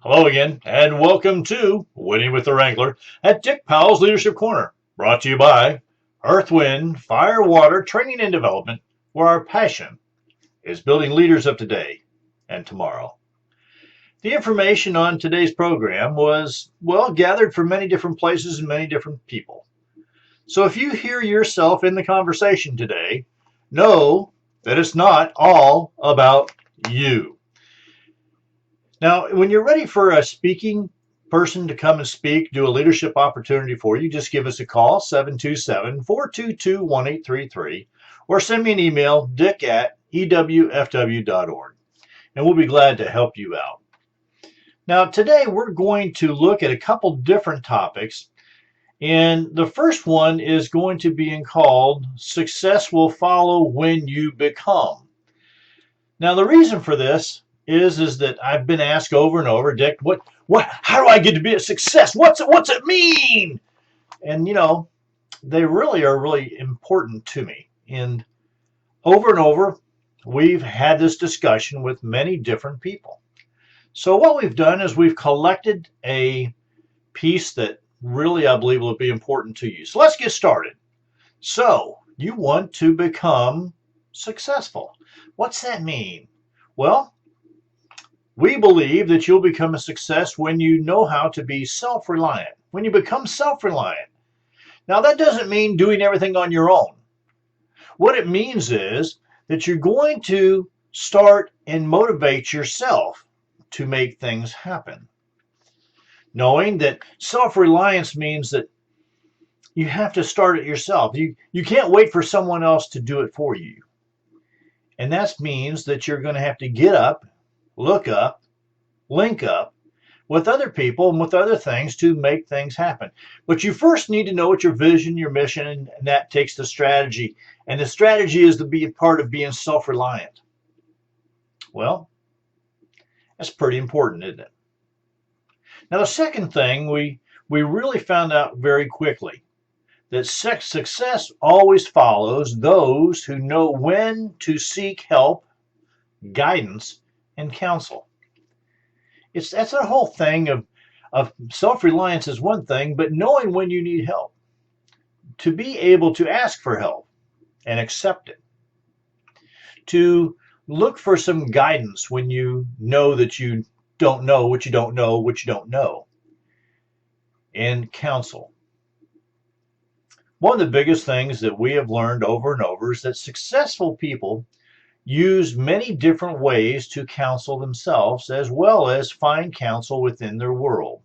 Hello again, and welcome to Winning with the Wrangler at Dick Powell's Leadership Corner, brought to you by Earth, Wind, Fire, Water, Training and Development, where our passion is building leaders of today and tomorrow. The information on today's program was, well, gathered from many different places and many different people. So if you hear yourself in the conversation today, know that it's not all about you. Now, when you're ready for a speaking person to come and speak, do a leadership opportunity for you, just give us a call, 727-422-1833, or send me an email, dick@ewfw.org, and we'll be glad to help you out. Now, today we're going to look at a couple different topics, and the first one is going to be called Success Will Follow When You Become. Now, the reason for this is that I've been asked over and over, Dick, how do I get to be a success? What's it mean? And they really are really important to me. And over, we've had this discussion with many different people. So what we've done is we've collected a piece that really I believe will be important to you. So let's get started. So you want to become successful. What's that mean? Well, we believe that you'll become a success when you know how to be self-reliant, when you become self-reliant. Now, that doesn't mean doing everything on your own. What it means is that you're going to start and motivate yourself to make things happen. Knowing that self-reliance means that you have to start it yourself. You can't wait for someone else to do it for you. And that means that you're going to have to get up, look up, link up with other people and with other things to make things happen. But you first need to know what your vision, your mission, and that takes the strategy. And the strategy is to be a part of being self-reliant. Well, that's pretty important, isn't it? Now, the second thing we really found out very quickly that success always follows those who know when to seek help, guidance, and counsel. That's a whole thing of self-reliance is one thing, but knowing when you need help, to be able to ask for help and accept it, to look for some guidance when you know that you don't know what you don't know what you don't know, and counsel. One of the biggest things that we have learned over and over is that successful people use many different ways to counsel themselves as well as find counsel within their world.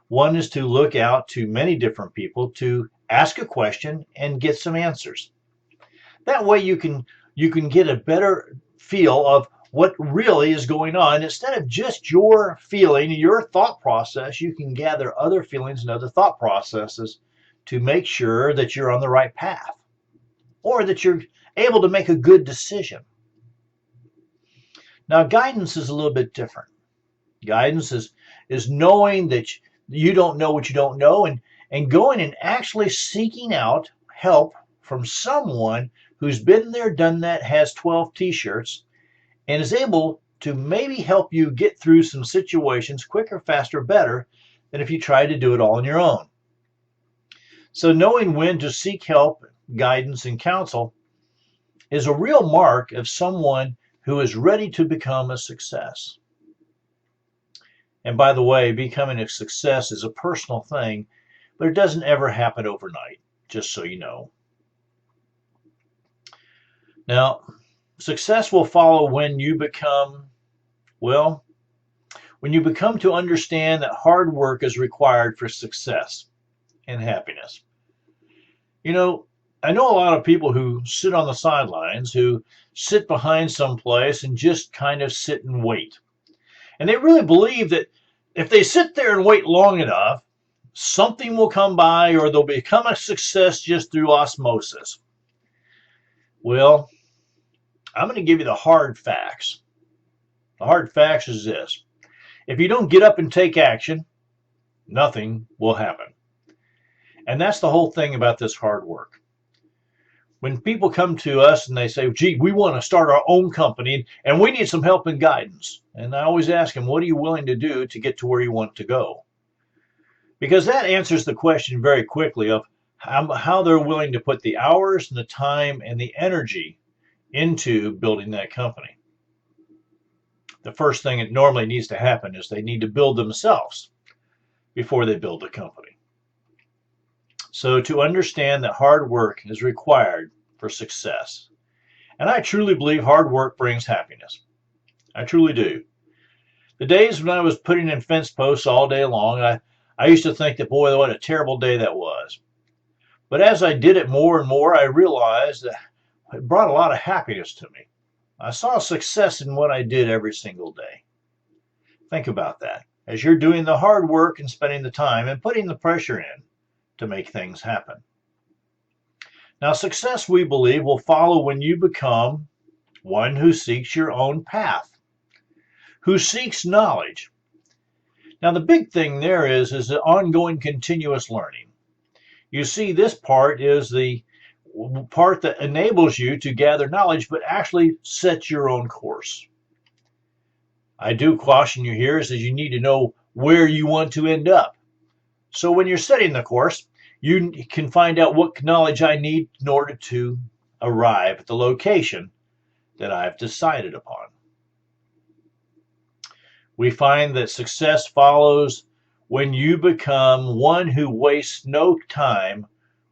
One is to look out to many different people to ask a question and get some answers. That way you can get a better feel of what really is going on. Instead of just your feeling, your thought process, you can gather other feelings and other thought processes to make sure that you're on the right path or that you're able to make a good decision. Now, guidance is a little bit different. Guidance is knowing that you don't know what you don't know and going and actually seeking out help from someone who's been there, done that, has 12 t-shirts, and is able to maybe help you get through some situations quicker, faster, better than if you tried to do it all on your own. So knowing when to seek help, guidance, and counsel is a real mark of someone who is ready to become a success. And by the way, becoming a success is a personal thing, but it doesn't ever happen overnight, just so you know. Now, success will follow when you become to understand that hard work is required for success and happiness. I know a lot of people who sit on the sidelines, who sit behind someplace and just kind of sit and wait. And they really believe that if they sit there and wait long enough, something will come by or they'll become a success just through osmosis. Well, I'm going to give you the hard facts. The hard facts is this. If you don't get up and take action, nothing will happen. And that's the whole thing about this hard work. When people come to us and they say, gee, we want to start our own company and we need some help and guidance. And I always ask them, what are you willing to do to get to where you want to go? Because that answers the question very quickly of how they're willing to put the hours and the time and the energy into building that company. The first thing that normally needs to happen is they need to build themselves before they build a company. So to understand that hard work is required for success. And I truly believe hard work brings happiness. I truly do. The days when I was putting in fence posts all day long, I used to think that, boy, what a terrible day that was. But as I did it more and more, I realized that it brought a lot of happiness to me. I saw success in what I did every single day. Think about that. As you're doing the hard work and spending the time and putting the pressure in to make things happen. Now, success, we believe, will follow when you become one who seeks your own path, who seeks knowledge. Now, the big thing there is the ongoing continuous learning. You see, this part is the part that enables you to gather knowledge, but actually set your own course. I do caution you here is that you need to know where you want to end up. So when you're setting the course, you can find out what knowledge I need in order to arrive at the location that I've decided upon. We find that success follows when you become one who wastes no time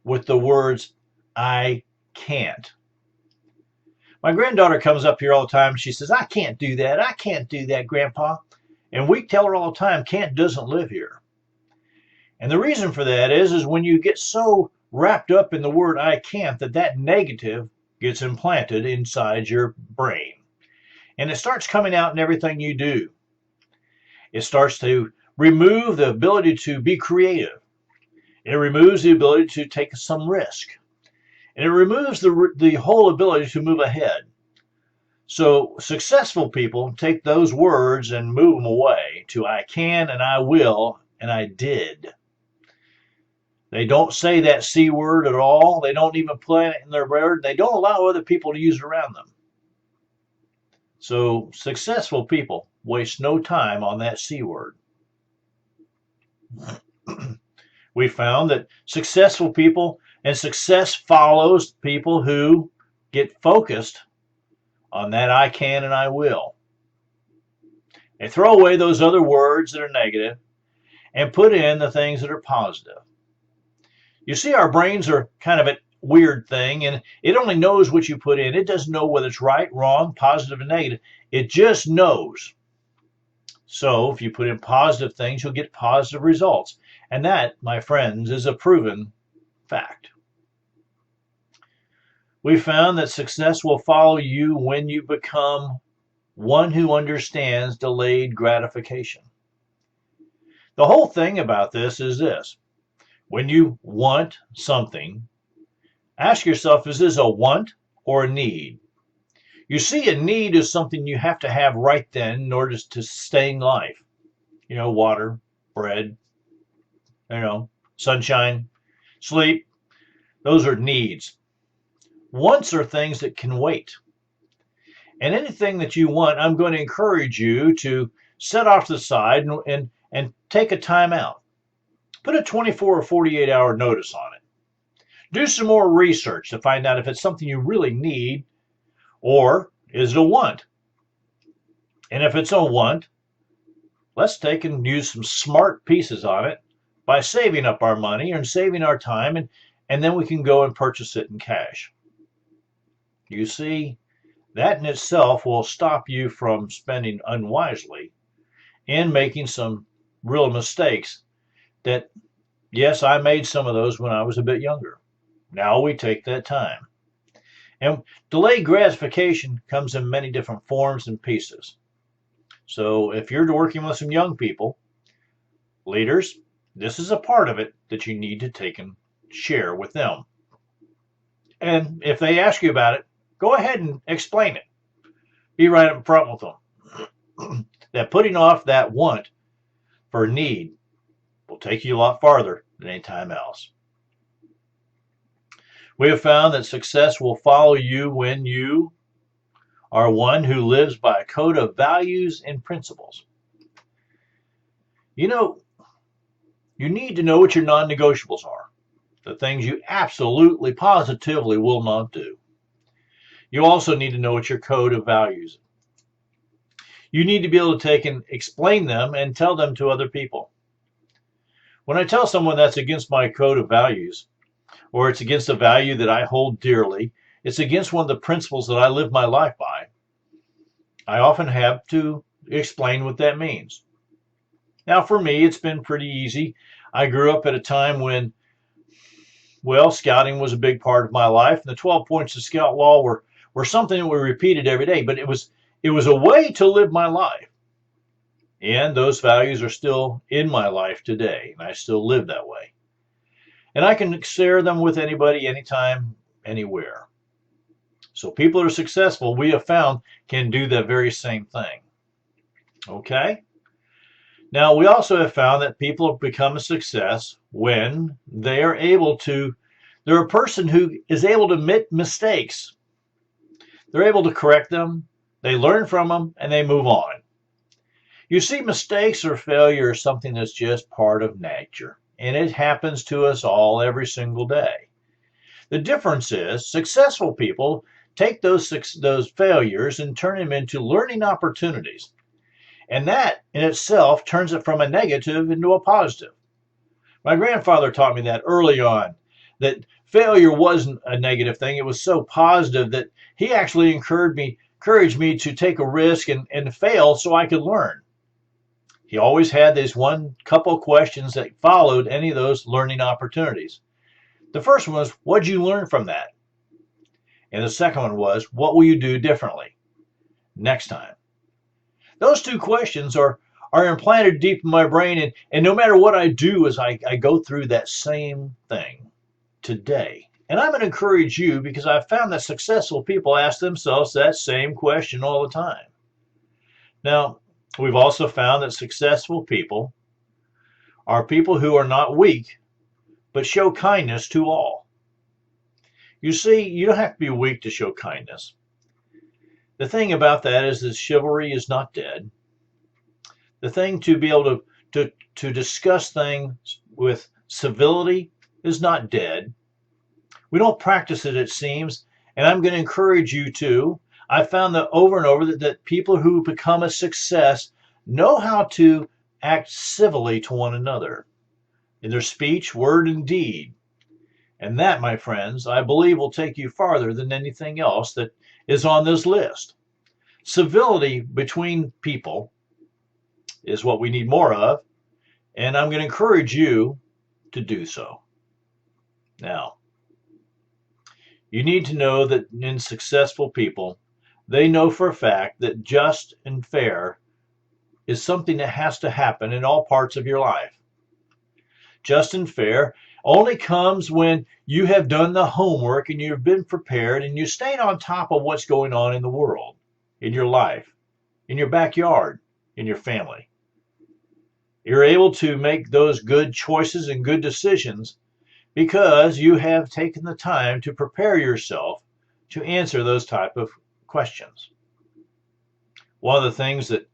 with the words, I can't. My granddaughter comes up here all the time and she says, I can't do that. I can't do that, Grandpa. And we tell her all the time, Cant doesn't live here. And the reason for that is when you get so wrapped up in the word I can't that negative gets implanted inside your brain. And it starts coming out in everything you do. It starts to remove the ability to be creative. It removes the ability to take some risk. And it removes the whole ability to move ahead. So successful people take those words and move them away to I can and I will and I did. They don't say that C word at all. They don't even plant it in their word. They don't allow other people to use it around them. So successful people waste no time on that C word. We found that successful people and success follows people who get focused on that I can and I will. They throw away those other words that are negative and put in the things that are positive. You see, our brains are kind of a weird thing, and it only knows what you put in. It doesn't know whether it's right, wrong, positive, and negative. It just knows. So if you put in positive things, you'll get positive results. And that, my friends, is a proven fact. We found that success will follow you when you become one who understands delayed gratification. The whole thing about this is this. When you want something, ask yourself, is this a want or a need? You see, a need is something you have to have right then in order to stay in life. You know, water, bread, sunshine, sleep. Those are needs. Wants are things that can wait. And anything that you want, I'm going to encourage you to set off to the side and take a time out. Put a 24 or 48 hour notice on it. Do some more research to find out if it's something you really need or is it a want. And if it's a want, let's take and use some smart pieces on it by saving up our money and saving our time, and then we can go and purchase it in cash. You see, that in itself will stop you from spending unwisely and making some real mistakes that, yes, I made some of those when I was a bit younger. Now we take that time. And delayed gratification comes in many different forms and pieces. So if you're working with some young people, leaders, this is a part of it that you need to take and share with them. And if they ask you about it, go ahead and explain it. Be right up front with them. That putting off that want for need will take you a lot farther than any time else. We have found that success will follow you when you are one who lives by a code of values and principles. You know, you need to know what your non-negotiables are, the things you absolutely, positively will not do. You also need to know what your code of values. You need to be able to take and explain them and tell them to other people. When I tell someone that's against my code of values, or it's against a value that I hold dearly, it's against one of the principles that I live my life by, I often have to explain what that means. Now, for me, it's been pretty easy. I grew up at a time when, well, scouting was a big part of my life, and the 12 points of Scout Law were something that we repeated every day, but it was a way to live my life. And those values are still in my life today, and I still live that way. And I can share them with anybody, anytime, anywhere. So people that are successful, we have found, can do the very same thing. Okay? Now, we also have found that people have become a success when they're a person who is able to admit mistakes. They're able to correct them, they learn from them, and they move on. You see, mistakes or failure is something that's just part of nature, and it happens to us all every single day. The difference is successful people take those failures and turn them into learning opportunities. And that in itself turns it from a negative into a positive. My grandfather taught me that early on, that failure wasn't a negative thing. It was so positive that he actually encouraged me to take a risk and fail so I could learn. He always had these one couple questions that followed any of those learning opportunities. The first one was, what did you learn from that? And the second one was, what will you do differently next time? Those two questions are implanted deep in my brain, and no matter what I do as I go through that same thing today. And I'm going to encourage you, because I've found that successful people ask themselves that same question all the time. Now, we've also found that successful people are people who are not weak, but show kindness to all. You see, you don't have to be weak to show kindness. The thing about that is that chivalry is not dead. The thing to be able to discuss things with civility is not dead. We don't practice it, it seems, and I'm going to encourage you to. I found that over and over that people who become a success know how to act civilly to one another in their speech, word, and deed. And that, my friends, I believe will take you farther than anything else that is on this list. Civility between people is what we need more of, and I'm going to encourage you to do so. Now, you need to know that in successful people, they know for a fact that just and fair is something that has to happen in all parts of your life. Just and fair only comes when you have done the homework and you've been prepared and you stayed on top of what's going on in the world, in your life, in your backyard, in your family. You're able to make those good choices and good decisions because you have taken the time to prepare yourself to answer those type of questions. One of the things that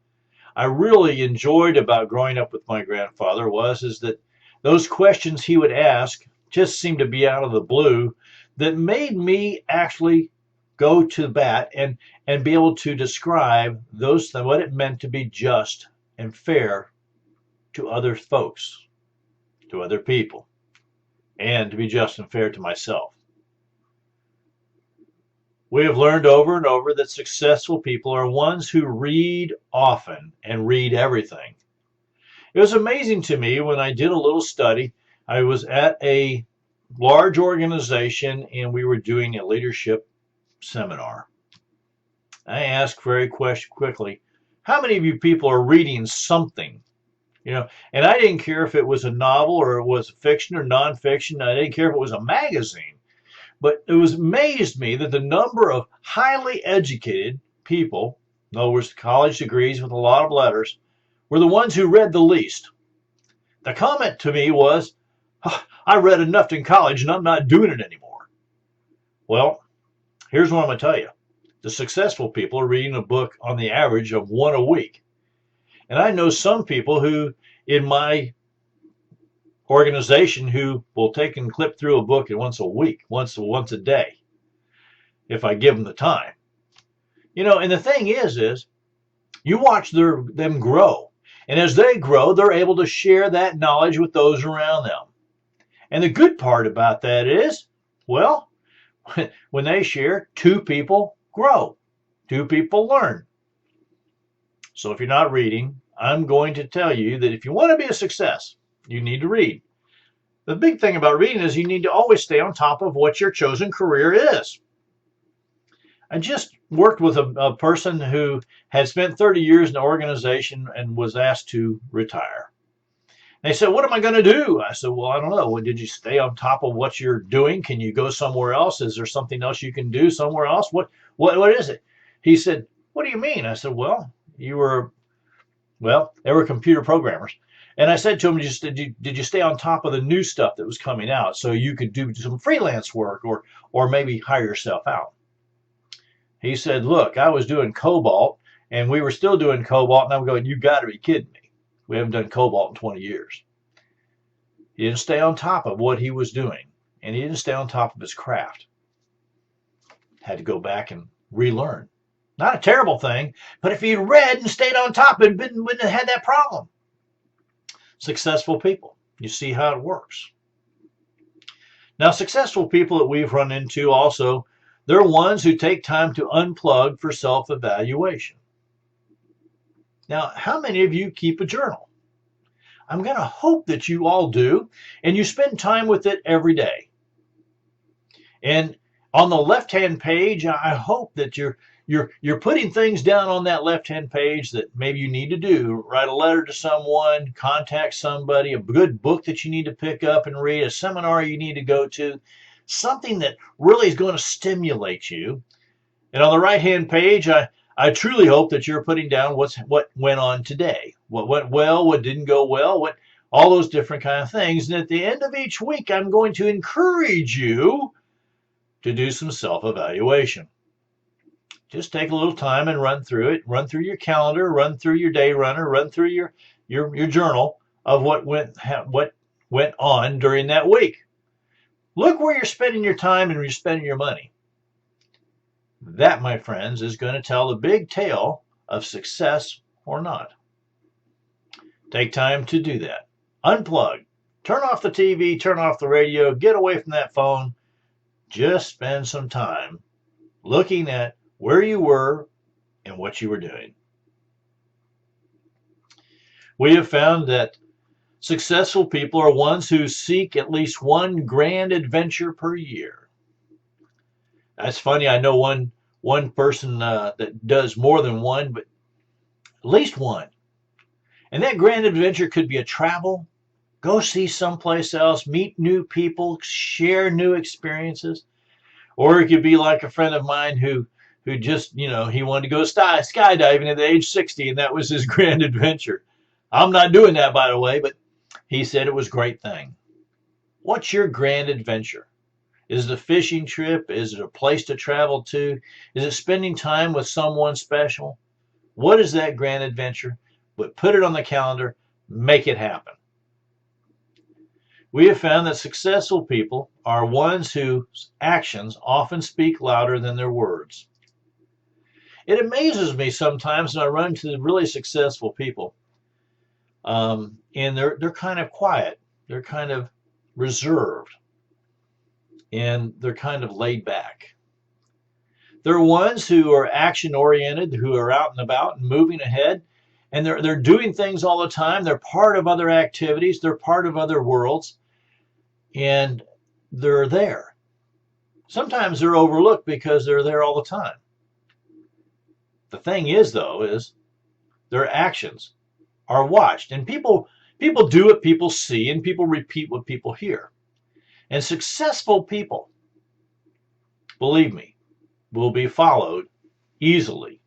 I really enjoyed about growing up with my grandfather is that those questions he would ask just seemed to be out of the blue that made me actually go to bat and be able to describe what it meant to be just and fair to other folks, to other people, and to be just and fair to myself. We have learned over and over that successful people are ones who read often and read everything. It was amazing to me when I did a little study. I was at a large organization and we were doing a leadership seminar. I asked very quickly, how many of you people are reading something? And I didn't care if it was a novel or it was fiction or nonfiction. I didn't care if it was a magazine. But it amazed me that the number of highly educated people, in other words, college degrees with a lot of letters, were the ones who read the least. The comment to me was, I read enough in college and I'm not doing it anymore. Well, here's what I'm going to tell you. The successful people are reading a book on the average of one a week. And I know some people who, in my organization, who will take and clip through a book once a week, once a day, if I give them the time. And the thing is you watch them grow. And as they grow, they're able to share that knowledge with those around them. And the good part about that is, well, when they share, two people grow, two people learn. So if you're not reading, I'm going to tell you that if you want to be a success, you need to read. The big thing about reading is you need to always stay on top of what your chosen career is. I just worked with a person who had spent 30 years in an organization and was asked to retire. They said, "What am I going to do?" I said, "Well, I don't know. Did you stay on top of what you're doing? Can you go somewhere else? Is there something else you can do somewhere else? What is it?" He said, "What do you mean?" I said, "Well, they were computer programmers." And I said to him, did you stay on top of the new stuff that was coming out so you could do some freelance work or maybe hire yourself out? He said, "Look, I was doing Cobalt and we were still doing Cobalt." And I'm going, "You got to be kidding me. We haven't done Cobalt in 20 years. He didn't stay on top of what he was doing, and he didn't stay on top of his craft. Had to go back and relearn. Not a terrible thing, but if he read and stayed on top, it wouldn't have had that problem. Successful people, you see how it works. Now, successful people that we've run into also, they're ones who take time to unplug for self-evaluation. Now, how many of you keep a journal? I'm going to hope that you all do, and you spend time with it every day. And on the left-hand page, I hope that you're putting things down on that left-hand page that maybe you need to do. Write a letter to someone, contact somebody, a good book that you need to pick up and read, a seminar you need to go to, something that really is going to stimulate you. And on the right-hand page, I truly hope that you're putting down what went on today, what went well, what didn't go well, all those different kind of things. And at the end of each week, I'm going to encourage you to do some self-evaluation. Just take a little time and run through it. Run through your calendar, run through your day runner, run through your journal of what went on during that week. Look where you're spending your time and where you're spending your money. That, my friends, is going to tell the big tale of success or not. Take time to do that. Unplug. Turn off the TV, turn off the radio, get away from that phone. Just spend some time looking at where you were and what you were doing. We have found that successful people are ones who seek at least one grand adventure per year. That's funny. I know one person that does more than one, but at least one. And that grand adventure could be a travel, go see someplace else, meet new people, share new experiences. Or it could be like a friend of mine who just, he wanted to go skydiving at the age 60, and that was his grand adventure. I'm not doing that, by the way, but he said it was a great thing. What's your grand adventure? Is it a fishing trip? Is it a place to travel to? Is it spending time with someone special? What is that grand adventure? But put it on the calendar, make it happen. We have found that successful people are ones whose actions often speak louder than their words. It amazes me sometimes when I run into really successful people, and they're kind of quiet, they're kind of reserved, and they're kind of laid back. They're ones who are action-oriented, who are out and about and moving ahead, and they're doing things all the time. They're part of other activities. They're part of other worlds, and they're there. Sometimes they're overlooked because they're there all the time. The thing is, though, is their actions are watched, and people do what people see, and people repeat what people hear. And successful people, believe me, will be followed easily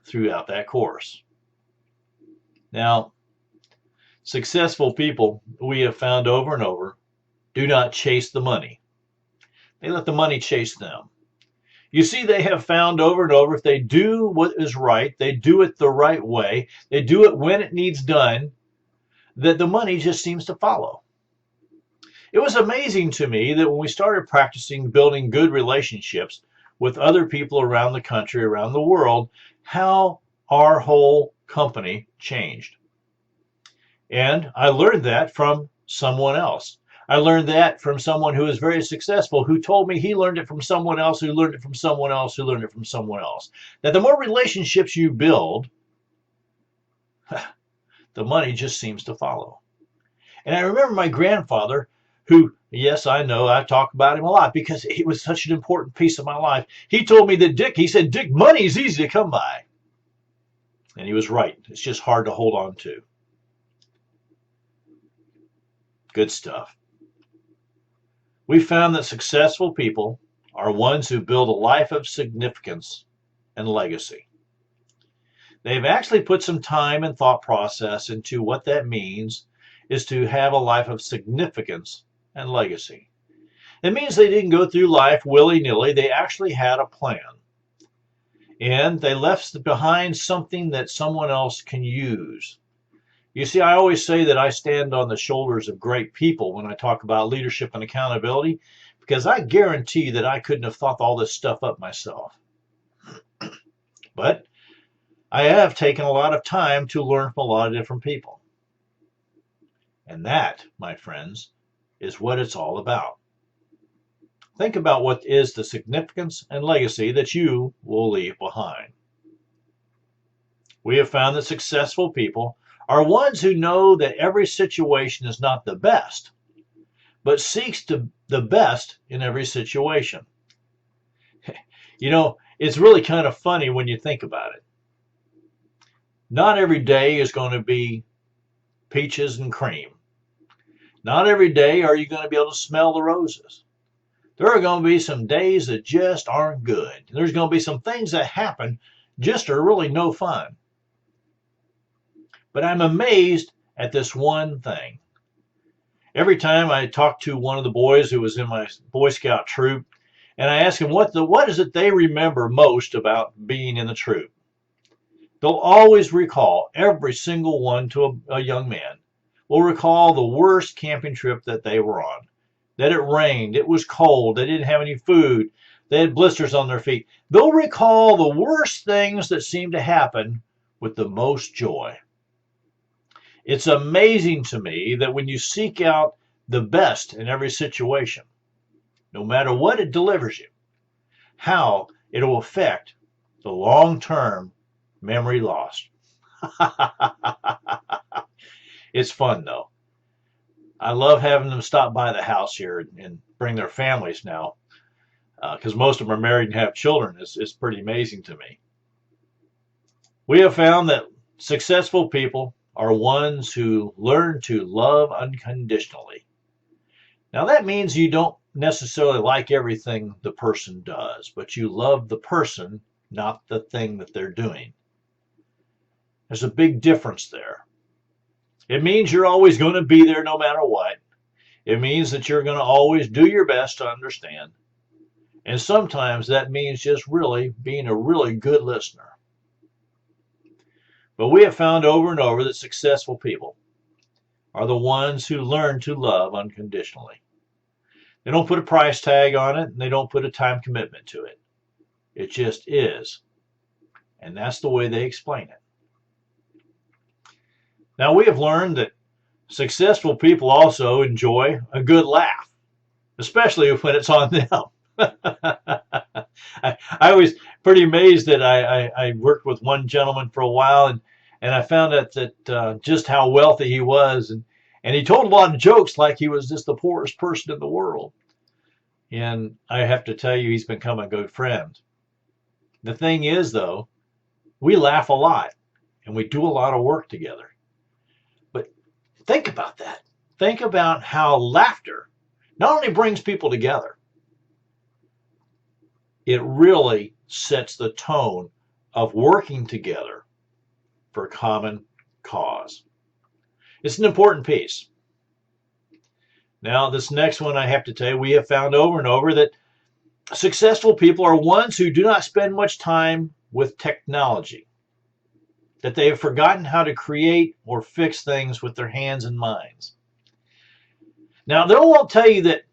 throughout that course. Now, successful people, we have found over and over, do not chase the money. They let the money chase them. You see, they have found over and over, if they do what is right, they do it the right way, they do it when it needs done, that the money just seems to follow. It was amazing to me that when we started practicing building good relationships with other people around the country, around the world, how our whole company changed. And I learned that from someone else. I learned that from someone who is very successful, who told me he learned it from someone else, who learned it from someone else, who learned it from someone else. That the more relationships you build, the money just seems to follow. And I remember my grandfather, who, yes, I know, I talk about him a lot because he was such an important piece of my life. He told me that he said, Dick, money is easy to come by. And he was right. It's just hard to hold on to. Good stuff. We found that successful people are ones who build a life of significance and legacy. They've actually put some time and thought process into what that means is to have a life of significance and legacy. It means they didn't go through life willy-nilly. They actually had a plan. And they left behind something that someone else can use. You see, I always say that I stand on the shoulders of great people when I talk about leadership and accountability, because I guarantee that I couldn't have thought all this stuff up myself. But I have taken a lot of time to learn from a lot of different people. And that, my friends, is what it's all about. Think about what is the significance and legacy that you will leave behind. We have found that successful people are ones who know that every situation is not the best, but seeks the best in every situation. You know, it's really kind of funny when you think about it. Not every day is going to be peaches and cream. Not every day are you going to be able to smell the roses. There are going to be some days that just aren't good. There's going to be some things that happen just are really no fun. But I'm amazed at this one thing. Every time I talk to one of the boys who was in my Boy Scout troop, and I ask them what is it they remember most about being in the troop, they'll always recall, every single one to a young man, will recall the worst camping trip that they were on. That it rained, it was cold, they didn't have any food, they had blisters on their feet. They'll recall the worst things that seemed to happen with the most joy. It's amazing to me that when you seek out the best in every situation, no matter what it delivers you, how it will affect the long-term memory loss. It's fun, though. I love having them stop by the house here and bring their families now, because most of them are married and have children. It's pretty amazing to me. We have found that successful people are ones who learn to love unconditionally. Now that means you don't necessarily like everything the person does, but you love the person, not the thing that they're doing. There's a big difference there. It means you're always going to be there no matter what. It means that you're going to always do your best to understand. And sometimes that means just really being a really good listener. But we have found over and over that successful people are the ones who learn to love unconditionally. They don't put a price tag on it, and they don't put a time commitment to it. It just is. And that's the way they explain it. Now, we have learned that successful people also enjoy a good laugh, especially when it's on them. I was pretty amazed that I worked with one gentleman for a while, and I found out that just how wealthy he was, and he told a lot of jokes like he was just the poorest person in the world. And I have to tell you, he's become a good friend. The thing is, though, we laugh a lot, and we do a lot of work together. But think about that. Think about how laughter not only brings people together, it really sets the tone of working together for a common cause. It's an important piece. Now, this next one, I have to tell you, we have found over and over that successful people are ones who do not spend much time with technology, that they have forgotten how to create or fix things with their hands and minds. Now, they won't tell you that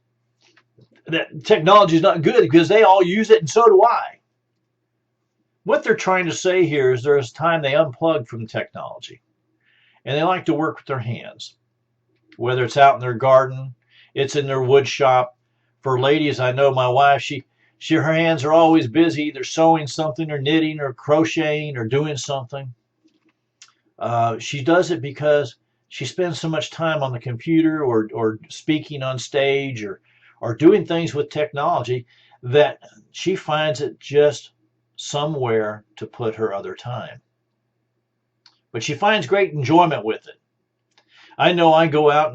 technology is not good because they all use it and so do I. What they're trying to say here is there's time they unplug from technology and they like to work with their hands, whether it's out in their garden, it's in their wood shop. For ladies, I know my wife, her hands are always busy. Either sewing something or knitting or crocheting or doing something. She does it because she spends so much time on the computer or speaking on stage or doing things with technology that she finds it just somewhere to put her other time. But she finds great enjoyment with it. I know I go out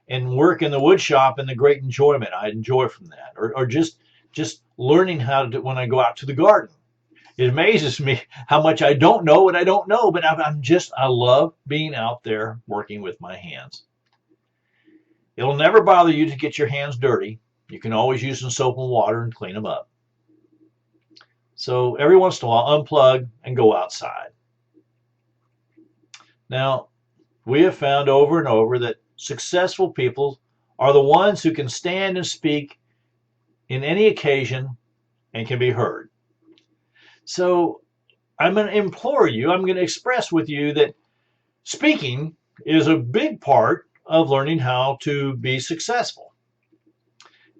and work in the wood shop and the great enjoyment I enjoy from that. Or just learning how to do when I go out to the garden. It amazes me how much I don't know what I don't know, but I love being out there working with my hands. It'll never bother you to get your hands dirty. You can always use some soap and water and clean them up. So every once in a while, unplug and go outside. Now, we have found over and over that successful people are the ones who can stand and speak in any occasion and can be heard. So I'm going to implore you, I'm going to express with you that speaking is a big part of learning how to be successful.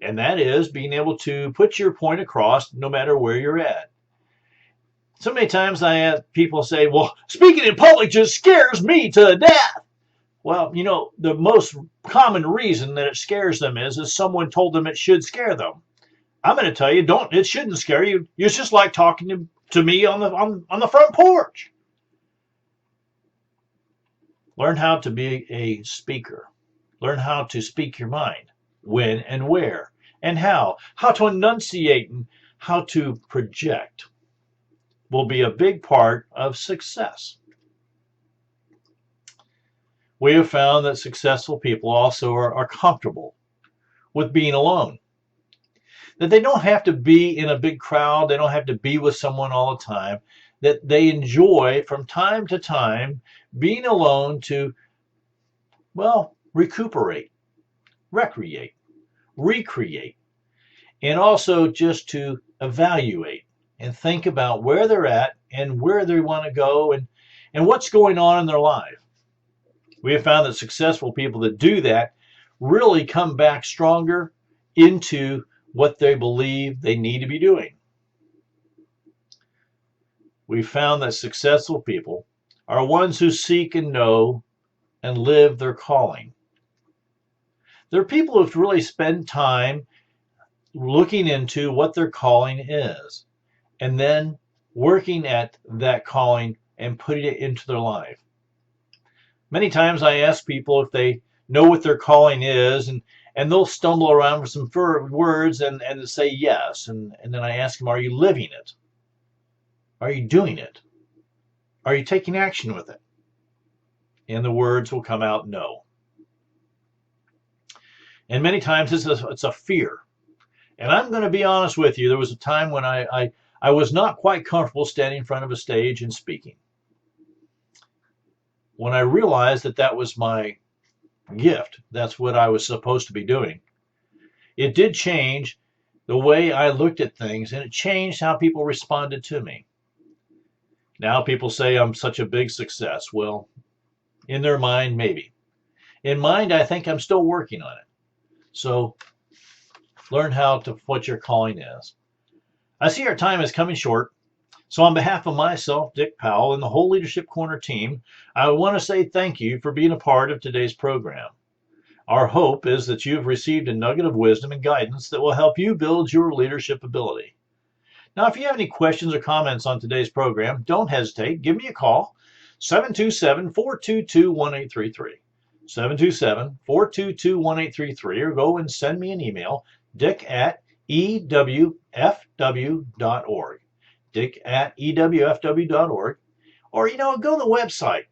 And that is being able to put your point across no matter where you're at. So many times I have people say, well, speaking in public just scares me to death. Well, the most common reason that it scares them is someone told them it should scare them. I'm going to tell you, it shouldn't scare you. It's just like talking to me on the front porch. Learn how to be a speaker. Learn how to speak your mind, when and where, and how to enunciate and how to project will be a big part of success. We have found that successful people also are comfortable with being alone. That they don't have to be in a big crowd, they don't have to be with someone all the time, that they enjoy from time to time being alone to, recuperate, recreate, recreate, and also just to evaluate and think about where they're at and where they want to go and what's going on in their life. We have found that successful people that do that really come back stronger into what they believe they need to be doing. We've found that successful people are ones who seek and know and live their calling. They're people who've really spent time looking into what their calling is and then working at that calling and putting it into their life. Many times I ask people if they know what their calling is, and they'll stumble around for some words and say yes. And then I ask them, are you living it? Are you doing it? Are you taking action with it? And the words will come out no. And many times it's a fear. And I'm going to be honest with you, there was a time when I was not quite comfortable standing in front of a stage and speaking. When I realized that was my gift, that's what I was supposed to be doing, it did change the way I looked at things, and it changed how people responded to me. Now people say I'm such a big success. Well, in their mind, maybe. In mind, I think I'm still working on it. So learn what your calling is. I see our time is coming short. So on behalf of myself, Dick Powell, and the whole Leadership Corner team, I want to say thank you for being a part of today's program. Our hope is that you have received a nugget of wisdom and guidance that will help you build your leadership ability. Now, if you have any questions or comments on today's program, don't hesitate. Give me a call, 727-422-1833. 727-422-1833, or go and send me an email, dick@ewfw.org. dick@ewfw.org. Or, go to the website.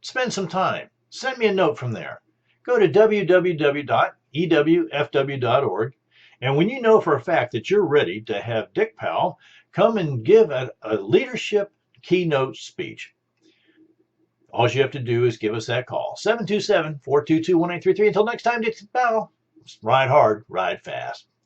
Spend some time. Send me a note from there. Go to www.ewfw.org And when you know for a fact that you're ready to have Dick Powell come and give a leadership keynote speech, all you have to do is give us that call, 727-422-1833. Until next time, Dick Powell, ride hard, ride fast.